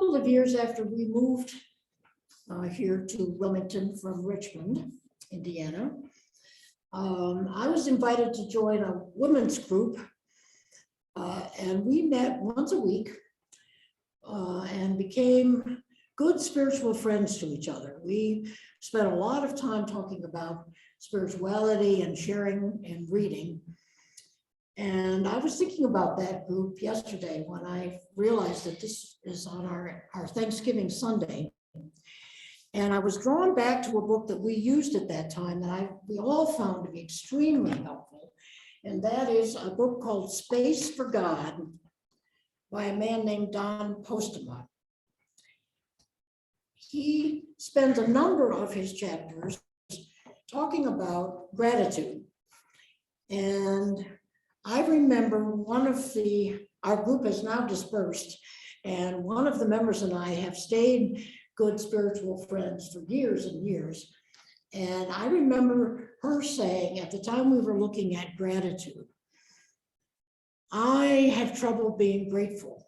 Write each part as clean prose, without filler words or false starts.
couple of years after we moved here to Wilmington from Richmond, Indiana, I was invited to join a women's group, and we met once a week and became good spiritual friends to each other. We spent a lot of time talking about spirituality and sharing and reading. And I was thinking about that group yesterday when I realized that this is on our Thanksgiving Sunday. And I was drawn back to a book that we used at that time that we all found to be extremely helpful. And that is a book called Space for God by a man named Don Postema. He spends a number of his chapters talking about gratitude. And I remember our group is now dispersed, and one of the members and I have stayed good spiritual friends for years and years. And I remember her saying at the time we were looking at gratitude, I have trouble being grateful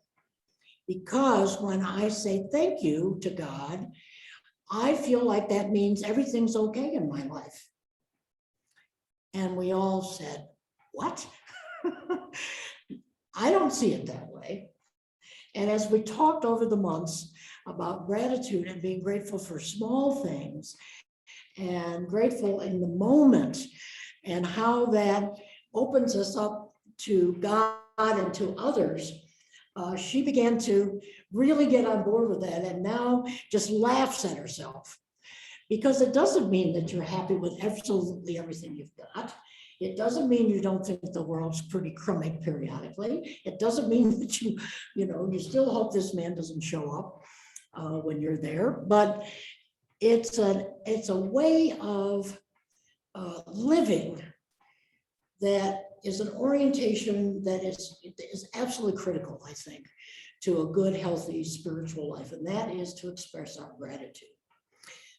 because when I say thank you to God, I feel like that means everything's okay in my life. And we all said, what? I don't see it that way. And as we talked over the months about gratitude and being grateful for small things and grateful in the moment and how that opens us up to God and to others, she began to really get on board with that and now just laughs at herself, because it doesn't mean that you're happy with absolutely everything you've got. It doesn't mean you don't think the world's pretty crummy periodically. It doesn't mean that you still hope this man doesn't show up when you're there. But it's a way of living that is an orientation that is absolutely critical, I think, to a good, healthy spiritual life, and that is to express our gratitude.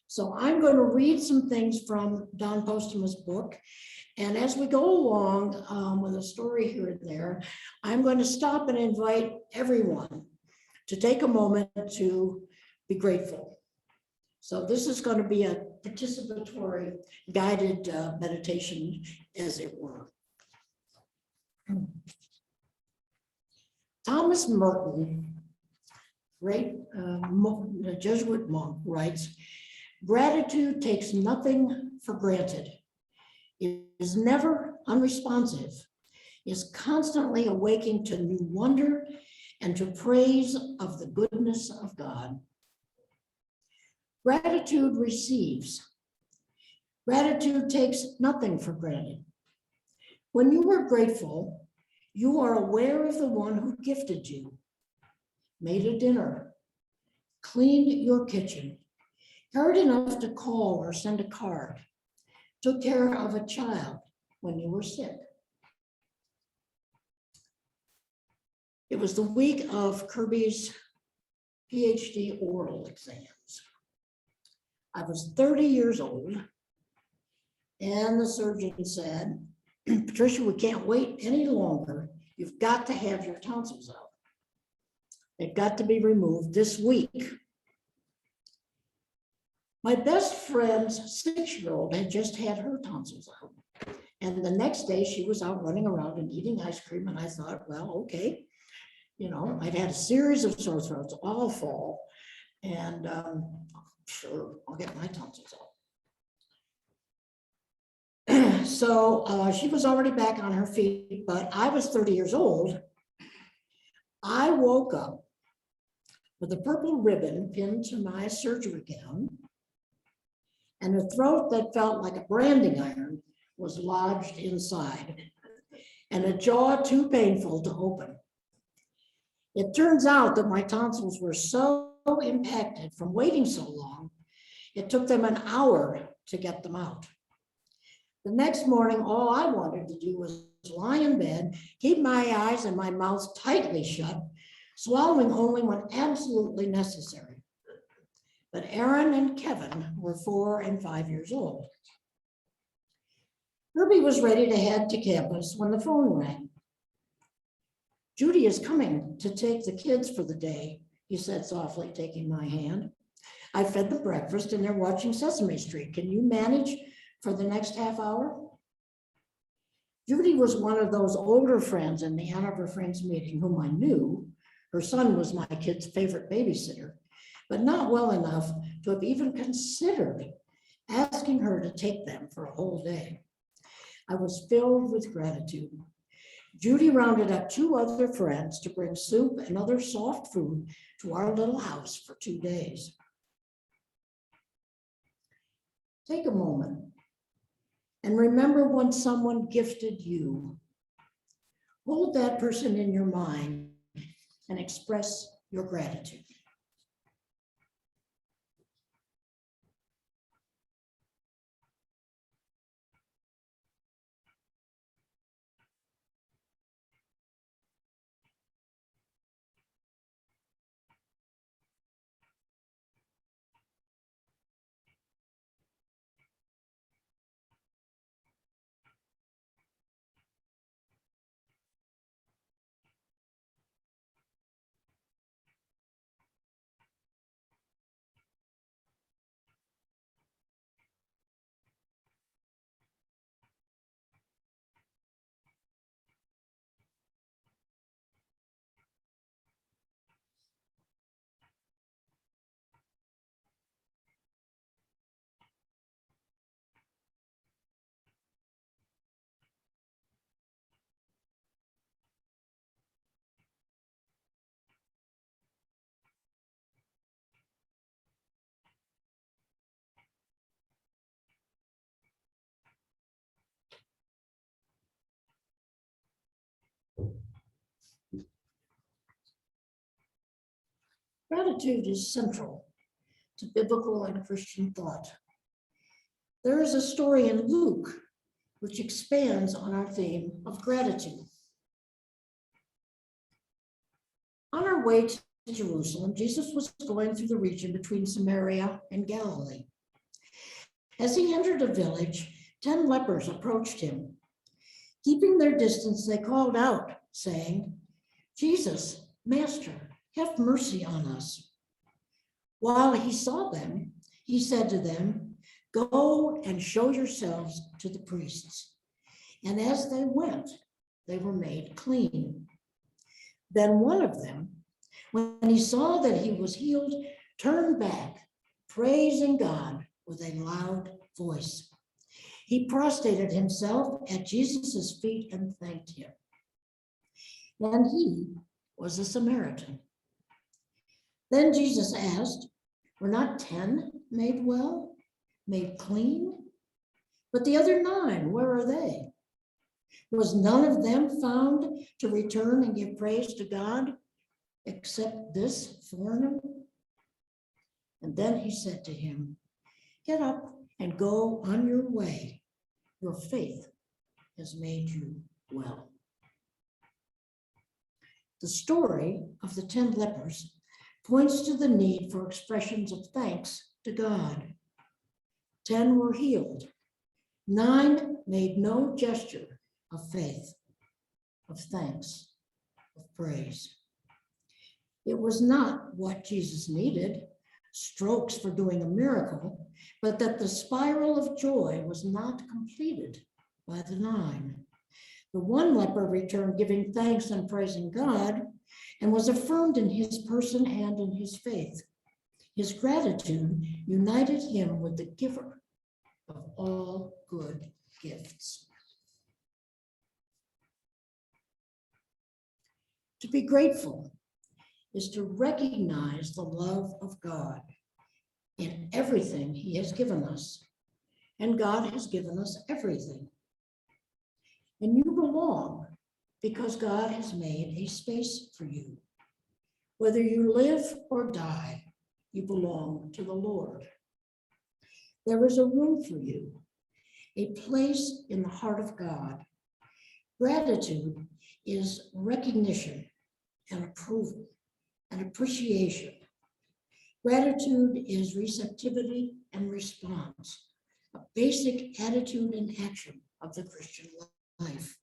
So I'm going to read some things from Don Postema's book. And as we go along with a story here and there, I'm going to stop and invite everyone to take a moment to be grateful. So this is going to be a participatory guided meditation, as it were. Thomas Merton, great Jesuit monk, writes, gratitude takes nothing for granted. It is never unresponsive, is constantly awaking to new wonder and to praise of the goodness of God. Gratitude receives. Gratitude takes nothing for granted. When you are grateful, you are aware of the one who gifted you, made a dinner, cleaned your kitchen, cared enough to call or send a card, took care of a child when you were sick. It was the week of Kirby's PhD oral exams. I was 30 years old, and the surgeon said, Patricia, we can't wait any longer. You've got to have your tonsils out. They've got to be removed this week. My best friend's 6-year-old had just had her tonsils out. And the next day she was out running around and eating ice cream. And I thought, well, okay. I'd had a series of sore throats all fall. And sure, I'll get my tonsils out. So she was already back on her feet, but I was 30 years old. I woke up with a purple ribbon pinned to my surgery gown, and a throat that felt like a branding iron was lodged inside, and a jaw too painful to open. It turns out that my tonsils were so impacted from waiting so long, it took them an hour to get them out. The next morning, all I wanted to do was lie in bed, keep my eyes and my mouth tightly shut, swallowing only when absolutely necessary. But Aaron and Kevin were 4 and 5 years old. Herbie was ready to head to campus when the phone rang. Judy is coming to take the kids for the day, he said softly, taking my hand. I fed them breakfast and they're watching Sesame Street. Can you manage for the next half hour? Judy was one of those older friends in the Ann Arbor Friends meeting whom I knew. Her son was my kid's favorite babysitter, but not well enough to have even considered asking her to take them for a whole day. I was filled with gratitude. Judy rounded up 2 other friends to bring soup and other soft food to our little house for 2 days. Take a moment and remember when someone gifted you. Hold that person in your mind and express your gratitude. Gratitude is central to biblical and Christian thought. There is a story in Luke which expands on our theme of gratitude. On our way to Jerusalem, Jesus was going through the region between Samaria and Galilee. As he entered a village, 10 lepers approached him. Keeping their distance, they called out, saying, "Jesus, Master, have mercy on us." While he saw them, he said to them, "Go and show yourselves to the priests." And as they went, they were made clean. Then one of them, when he saw that he was healed, turned back, praising God with a loud voice. He prostrated himself at Jesus' feet and thanked him. And he was a Samaritan. Then Jesus asked, "Were not 10 made well, made clean? But the other 9, where are they? Was none of them found to return and give praise to God except this foreigner?" And then he said to him, "Get up and go on your way. Your faith has made you well." The story of the 10 lepers points to the need for expressions of thanks to God. 10 were healed. 9 made no gesture of faith, of thanks, of praise. It was not what Jesus needed, strokes for doing a miracle, but that the spiral of joy was not completed by the 9. The one leper returned giving thanks and praising God and was affirmed in his person and in his faith. His gratitude united him with the giver of all good gifts. To be grateful is to recognize the love of God in everything he has given us, and God has given us everything. And you belong because God has made a space for you. Whether you live or die, you belong to the Lord. There is a room for you, a place in the heart of God. Gratitude is recognition and approval and appreciation. Gratitude is receptivity and response, a basic attitude and action of the Christian life.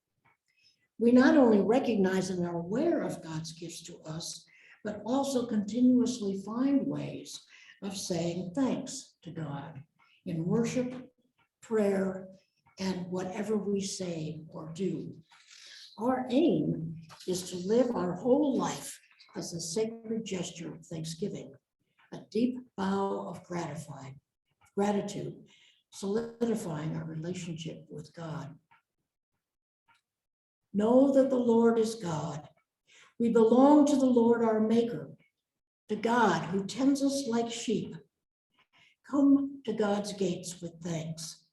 We not only recognize and are aware of God's gifts to us, but also continuously find ways of saying thanks to God in worship, prayer, and whatever we say or do. Our aim is to live our whole life as a sacred gesture of thanksgiving, a deep bow of gratitude, solidifying our relationship with God. Know that the Lord is God. We belong to the Lord our Maker, to God who tends us like sheep. Come to God's gates with thanks.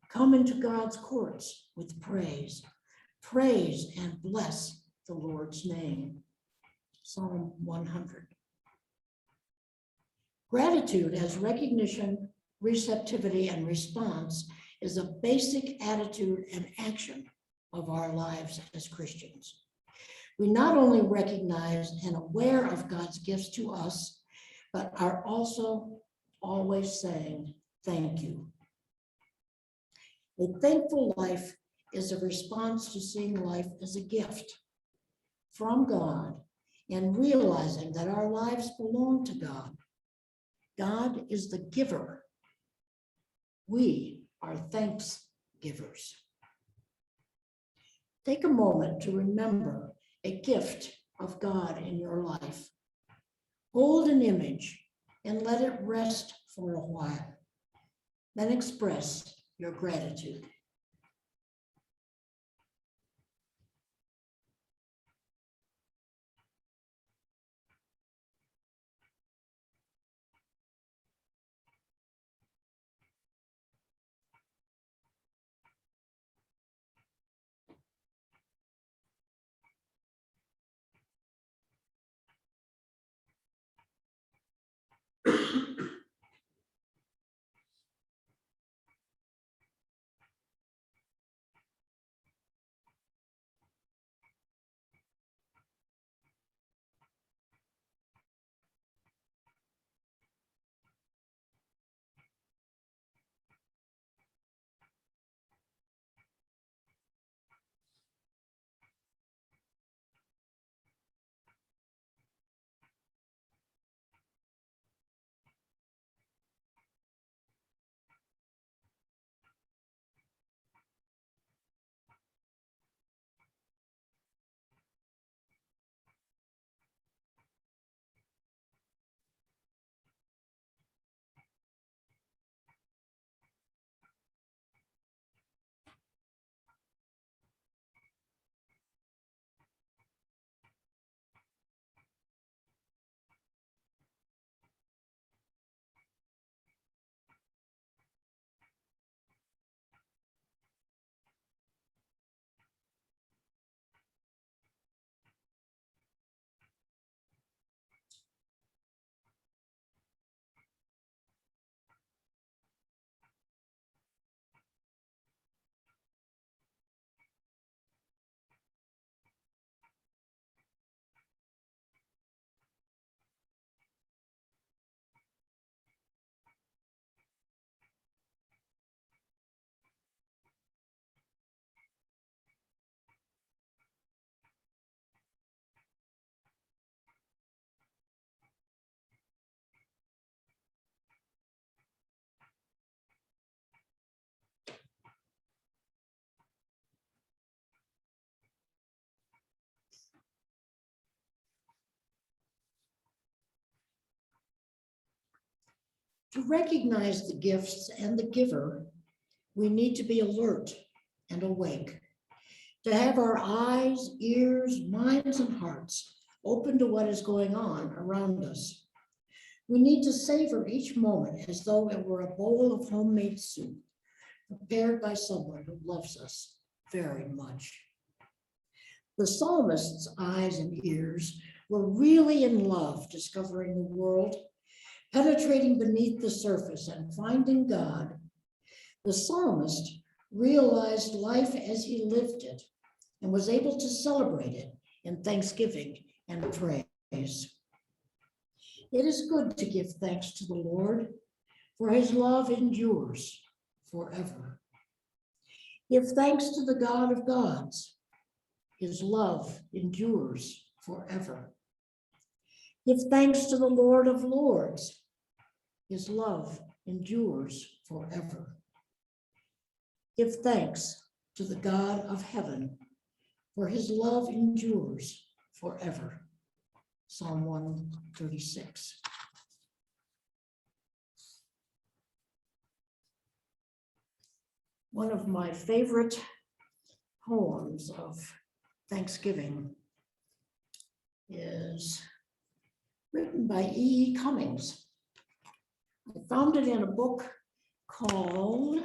Come into God's courts with praise. Praise and bless the Lord's name. Psalm 100. Gratitude as recognition, receptivity, and response is a basic attitude and action of our lives as Christians. We not only recognize and aware of God's gifts to us, but are also always saying thank you. A thankful life is a response to seeing life as a gift from God and realizing that our lives belong to God. God is the giver. We are thanks givers. Take a moment to remember a gift of God in your life. Hold an image and let it rest for a while. Then express your gratitude. To recognize the gifts and the giver, we need to be alert and awake, to have our eyes, ears, minds, and hearts open to what is going on around us. We need to savor each moment as though it were a bowl of homemade soup, prepared by someone who loves us very much. The psalmist's eyes and ears were really in love, discovering the world, penetrating beneath the surface and finding God. The psalmist realized life as he lived it and was able to celebrate it in thanksgiving and praise. It is good to give thanks to the Lord, for his love endures forever. Give thanks to the God of gods. His love endures forever. Give thanks to the Lord of Lords. His love endures forever. Give thanks to the God of heaven, for his love endures forever. Psalm 136. One of my favorite poems of Thanksgiving is written by E. E. Cummings. I found it in a book called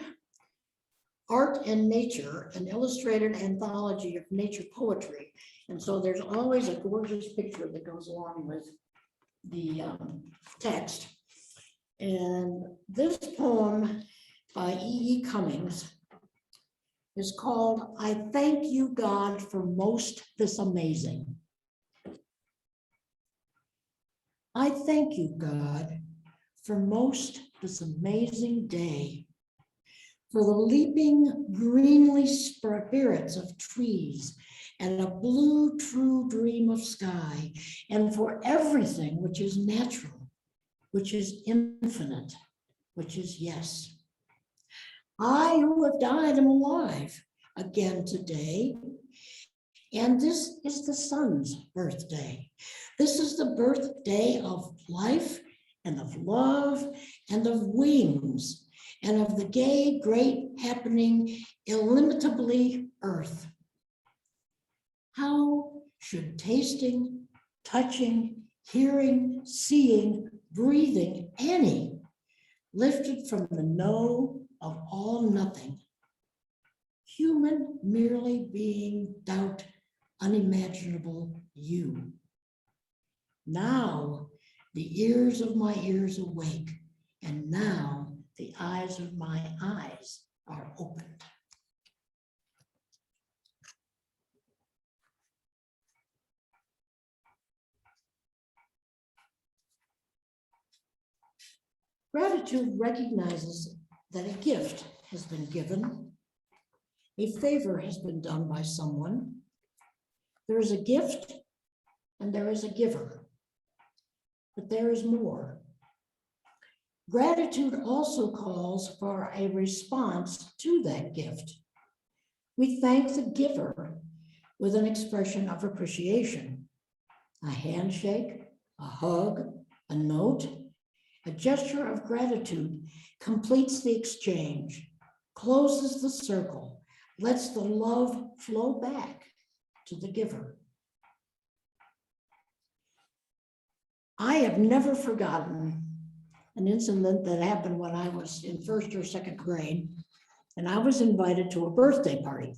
Art and Nature, an illustrated anthology of nature poetry. And so there's always a gorgeous picture that goes along with the text. And this poem by E. E. Cummings is called, I Thank You, God, for Most This Amazing. I thank you, God, for most this amazing day, for the leaping greenly spirits of trees and a blue true dream of sky, and for everything which is natural, which is infinite, which is yes. I who have died am alive again today, and this is the sun's birthday. This is the birthday of life and of love and of wings and of the gay, great, happening, illimitably earth. How should tasting, touching, hearing, seeing, breathing, any, lifted from the no of all nothing, human merely being doubt, unimaginable you. Now the ears of my ears awake, and now the eyes of my eyes are opened. Gratitude recognizes that a gift has been given, a favor has been done by someone. There is a gift and there is a giver, but there is more. Gratitude also calls for a response to that gift. We thank the giver with an expression of appreciation, a handshake, a hug, a note. A gesture of gratitude completes the exchange, closes the circle, lets the love flow back to the giver. I have never forgotten an incident that happened when I was in first or second grade, and I was invited to a birthday party.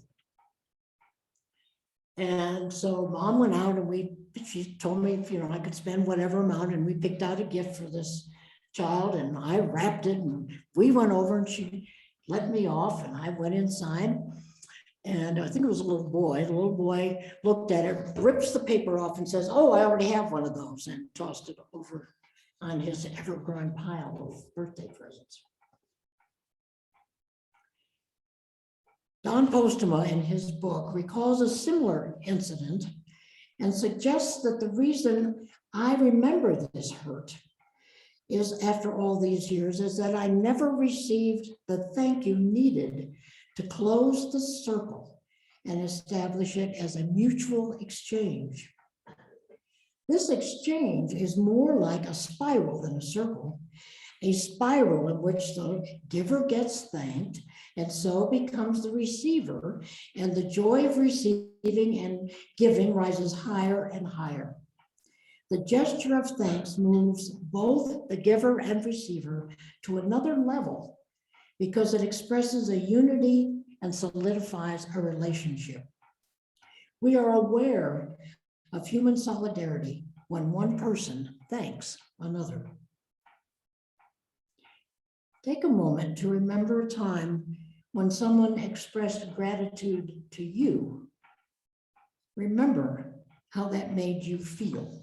And so Mom went out and she told me if, I could spend whatever amount, and we picked out a gift for this child, and I wrapped it, and we went over, and she let me off, and I went inside, and I think it was a little boy. The little boy looked at it, rips the paper off, and says, "Oh, I already have one of those," and tossed it over on his ever-growing pile of birthday presents. Don Postema, in his book, recalls a similar incident and suggests that the reason I remember this hurt is, after all these years, is that I never received the thank you needed to close the circle and establish it as a mutual exchange. This exchange is more like a spiral than a circle, a spiral in which the giver gets thanked and so becomes the receiver, and the joy of receiving and giving rises higher and higher. The gesture of thanks moves both the giver and receiver to another level because it expresses a unity and solidifies a relationship. We are aware of human solidarity when one person thanks another. Take a moment to remember a time when someone expressed gratitude to you. Remember how that made you feel.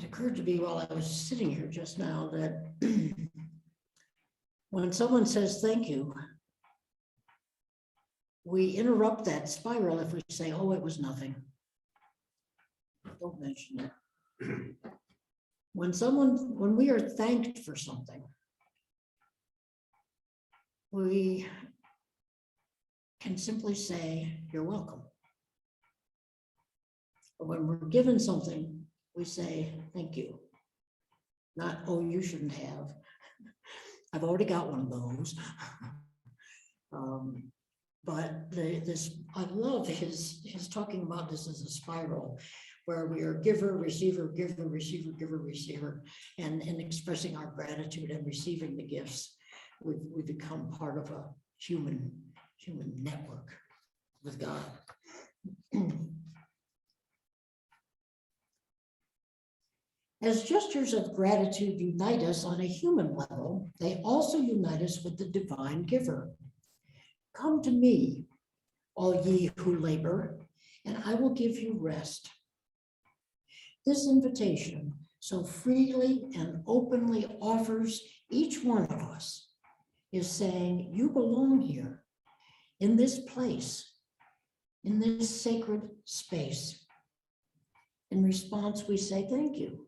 occurred to me while I was sitting here just now that when someone says thank you, we interrupt that spiral if we say, oh, it was nothing. Don't mention it. When we are thanked for something, we can simply say, you're welcome. Or when we're given something, we say, thank you. Not, oh, you shouldn't have. I've already got one of those. But I love his talking about this as a spiral where we are giver, receiver, giver, receiver, giver, receiver, and in expressing our gratitude and receiving the gifts, we become part of a human network with God. As gestures of gratitude unite us on a human level, they also unite us with the divine giver. Come to me, all ye who labor, and I will give you rest. This invitation so freely and openly offers each one of us is saying, you belong here, in this place, in this sacred space. In response, we say, thank you.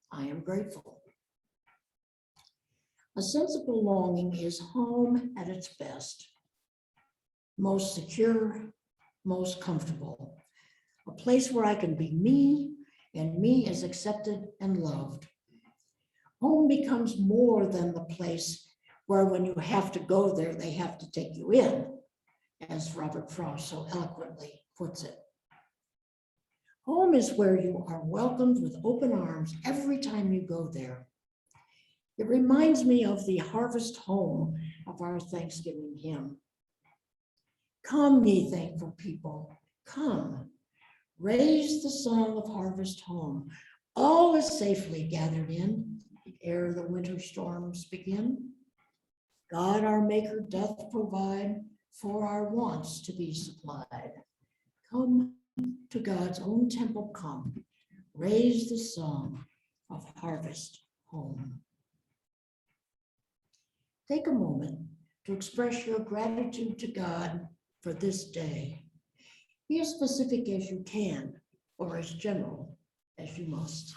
I am grateful. A sense of belonging is home at its best, most secure, most comfortable, a place where I can be me and me is accepted and loved. Home becomes more than the place where when you have to go there, they have to take you in, as Robert Frost so eloquently puts it. Home is where you are welcomed with open arms every time you go there. It reminds me of the harvest home of our Thanksgiving hymn. Come, ye thankful people, come, raise the song of harvest home. All is safely gathered in ere the winter storms begin. God our Maker doth provide for our wants to be supplied. Come to God's own temple, come, raise the song of harvest home. Take a moment to express your gratitude to God for this day. Be as specific as you can, or as general as you must.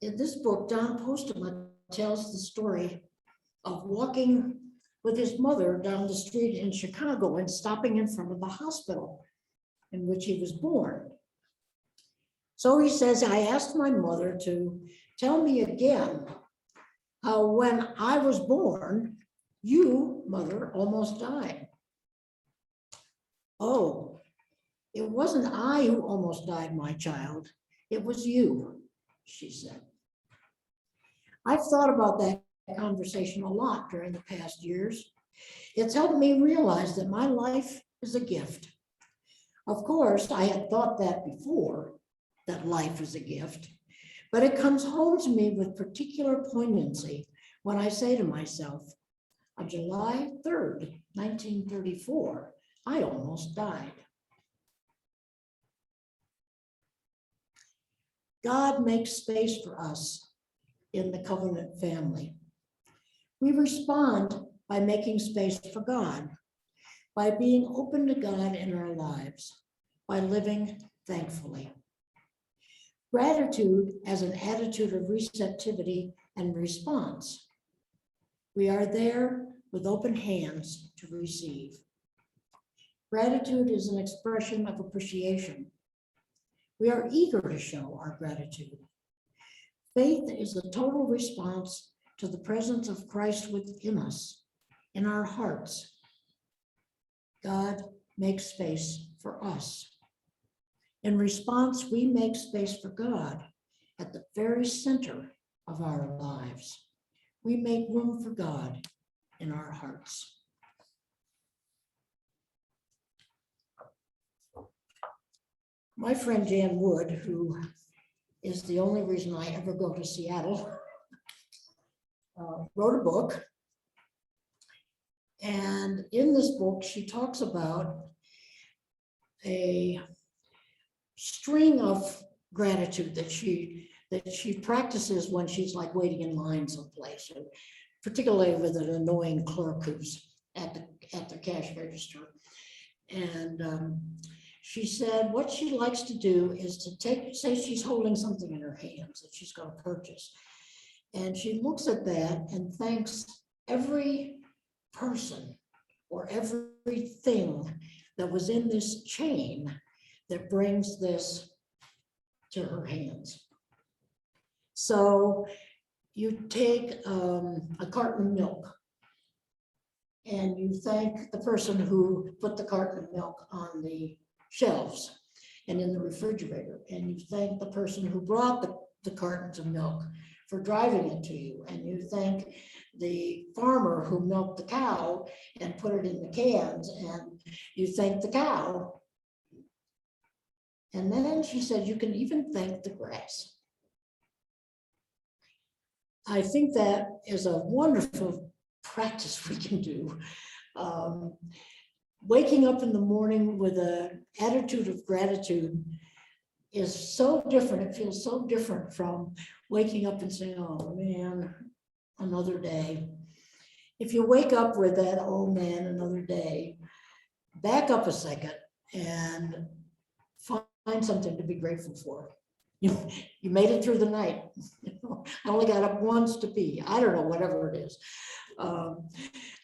In this book, Don Postema tells the story of walking with his mother down the street in Chicago and stopping in front of the hospital in which he was born. So he says, I asked my mother to tell me again how when I was born, you, mother, almost died. Oh, it wasn't I who almost died, my child. It was you, she said. I've thought about that conversation a lot during the past years. It's helped me realize that my life is a gift. Of course, I had thought that before, that life is a gift, but it comes home to me with particular poignancy when I say to myself, on July 3rd, 1934, I almost died. God makes space for us in the covenant family. We respond by making space for God, by being open to God in our lives, by living thankfully. Gratitude as an attitude of receptivity and response. We are there with open hands to receive. Gratitude is an expression of appreciation. We are eager to show our gratitude. Faith is the total response to the presence of Christ within us, in our hearts. God makes space for us. In response, we make space for God at the very center of our lives. We make room for God in our hearts. My friend Jan Wood, who is the only reason I ever go to Seattle, wrote a book. And in this book, she talks about a string of gratitude that she practices when she's like waiting in line someplace, or particularly with an annoying clerk who's at the cash register. And she said what she likes to do is to say she's holding something in her hands that she's going to purchase. And she looks at that and thanks every person or everything that was in this chain that brings this to her hands. So you take a carton of milk and you thank the person who put the carton of milk on the shelves and in the refrigerator, and you thank the person who brought the cartons of milk for driving it to you, and you thank the farmer who milked the cow and put it in the cans, and you thank the cow. And then she said you can even thank the grass. I think that is a wonderful practice we can do. Waking up in the morning with an attitude of gratitude is so different. It feels so different from waking up and saying, oh man, another day. If you wake up with that, oh man, another day, back up a second and find something to be grateful for. You made it through the night. I only got up once to pee. I don't know, whatever it is.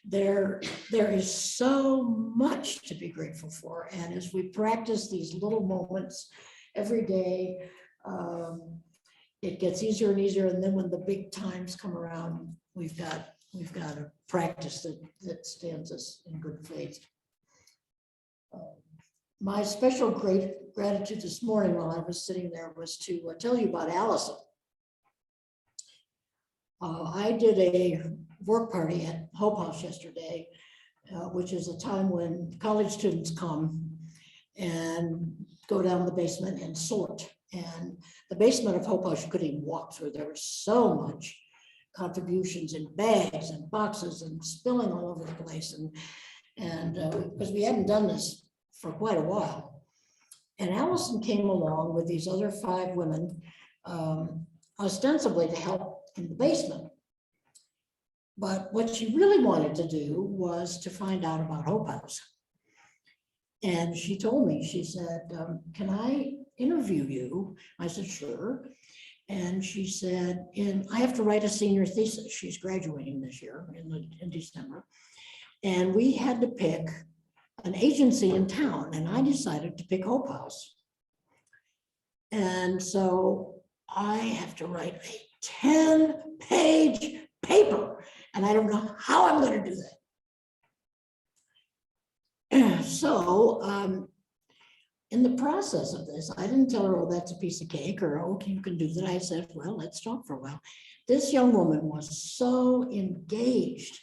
There is so much to be grateful for. And as we practice these little moments every day, it gets easier and easier. And then when the big times come around, we've got a practice that stands us in good faith. My special gratitude this morning while I was sitting there was to tell you about Allison. I did a work party at Hope House yesterday, which is a time when college students come and go down the basement and sort. And the basement of Hope House, you couldn't even walk through. There was so much contributions in bags and boxes and spilling all over the place. And because we hadn't done this for quite a while. And Allison came along with these other 5 women, ostensibly to help in the basement. But what she really wanted to do was to find out about Hope House. And she told me, she said, can I interview you? I said, sure. And she said, I have to write a senior thesis. She's graduating this year in December. And we had to pick an agency in town, and I decided to pick Hope House. And so I have to write a 10-page paper, and I don't know how I'm going to do that. So in the process of this, I didn't tell her, oh, that's a piece of cake, or, oh, you can do that. I said, well, let's talk for a while. This young woman was so engaged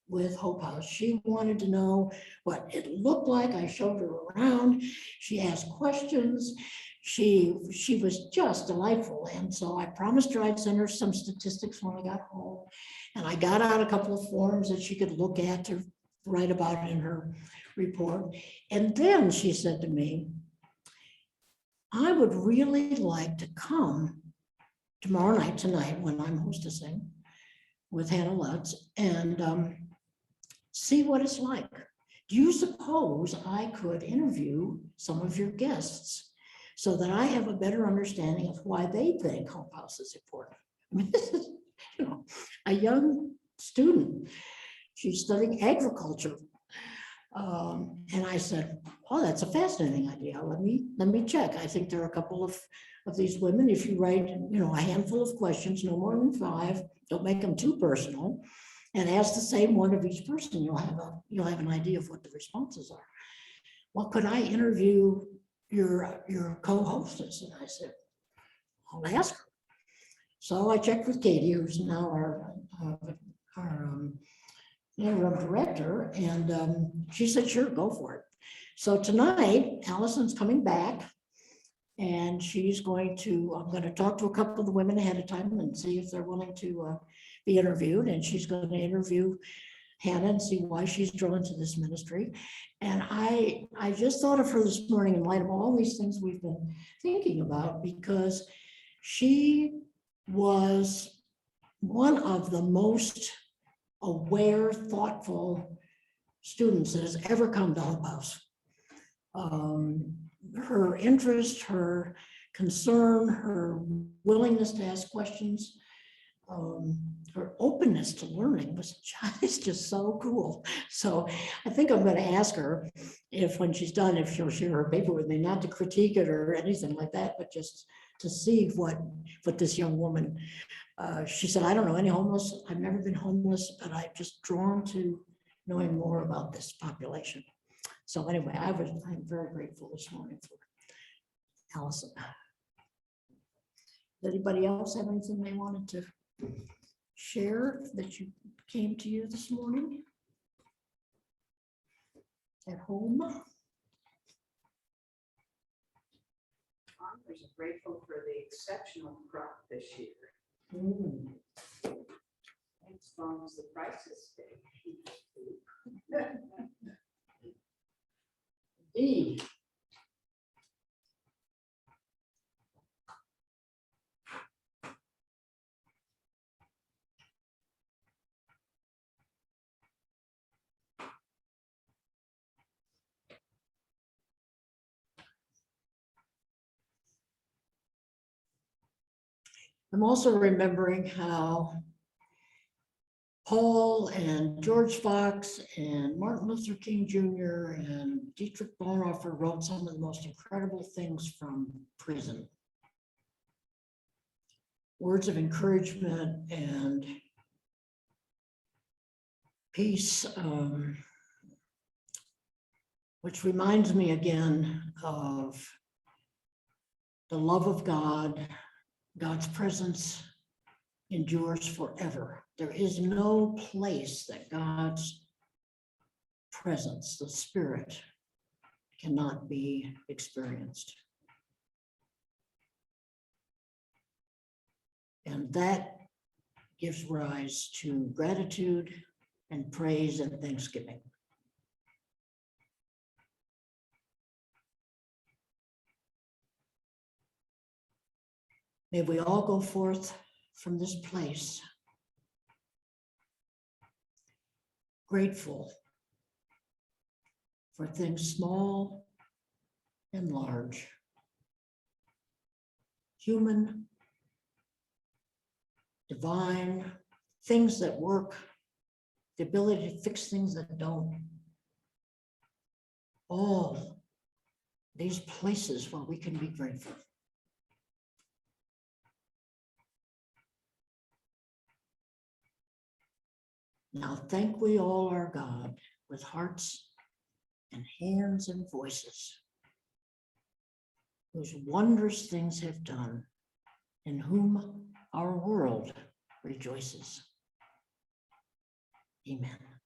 with Hope House. She wanted to know what it looked like. I showed her around. She asked questions. She was just delightful. And so I promised her I'd send her some statistics when I got home. And I got out a couple of forms that she could look at to write about in her report. And then she said to me, I would really like to come tomorrow night, tonight, when I'm hostessing with Hannah Lutz, and see what it's like. Do you suppose I could interview some of your guests so that I have a better understanding of why they think Hope House is important? I mean, this is, a young student. She's studying agriculture. And I said, oh, that's a fascinating idea. Let me check. I think there are a couple of these women. If you write, a handful of questions, no more than 5, don't make them too personal, and ask the same one of each person, you'll have an idea of what the responses are. Well, could I interview your co-hostess? And I said, I'll ask her. So I checked with Katie, who's now our interim director, and she said, sure, go for it. So tonight, Allison's coming back, and I'm going to talk to a couple of the women ahead of time and see if they're willing to be interviewed, and she's going to interview Hannah and see why she's drawn to this ministry. And I just thought of her this morning in light of all these things we've been thinking about, because she was one of the most aware, thoughtful students that has ever come to Hope House. Her interest, her concern, her willingness to ask questions, her openness to learning was just so cool. So I think I'm going to ask her if, when she's done, if she'll share her paper with me, not to critique it or anything like that, but just to see what this young woman, she said, I don't know any homeless. I've never been homeless, but I'm just drawn to knowing more about this population. So anyway, I'm very grateful this morning for Allison. Does anybody else have anything they wanted to share that came to you this morning at home? Farmers are grateful for the exceptional crop this year. As long as the prices stay. Indeed. I'm also remembering how Paul and George Fox and Martin Luther King Jr. and Dietrich Bonhoeffer wrote some of the most incredible things from prison. Words of encouragement and peace, which reminds me again of the love of God. God's presence endures forever. There is no place that God's presence, the Spirit, cannot be experienced. And that gives rise to gratitude and praise and thanksgiving. May we all go forth from this place grateful for things small and large, human divine, things that work, the ability to fix things that don't. All these places where we can be grateful. Now thank we all our God with hearts and hands and voices, whose wondrous things have done, in whom our world rejoices. Amen.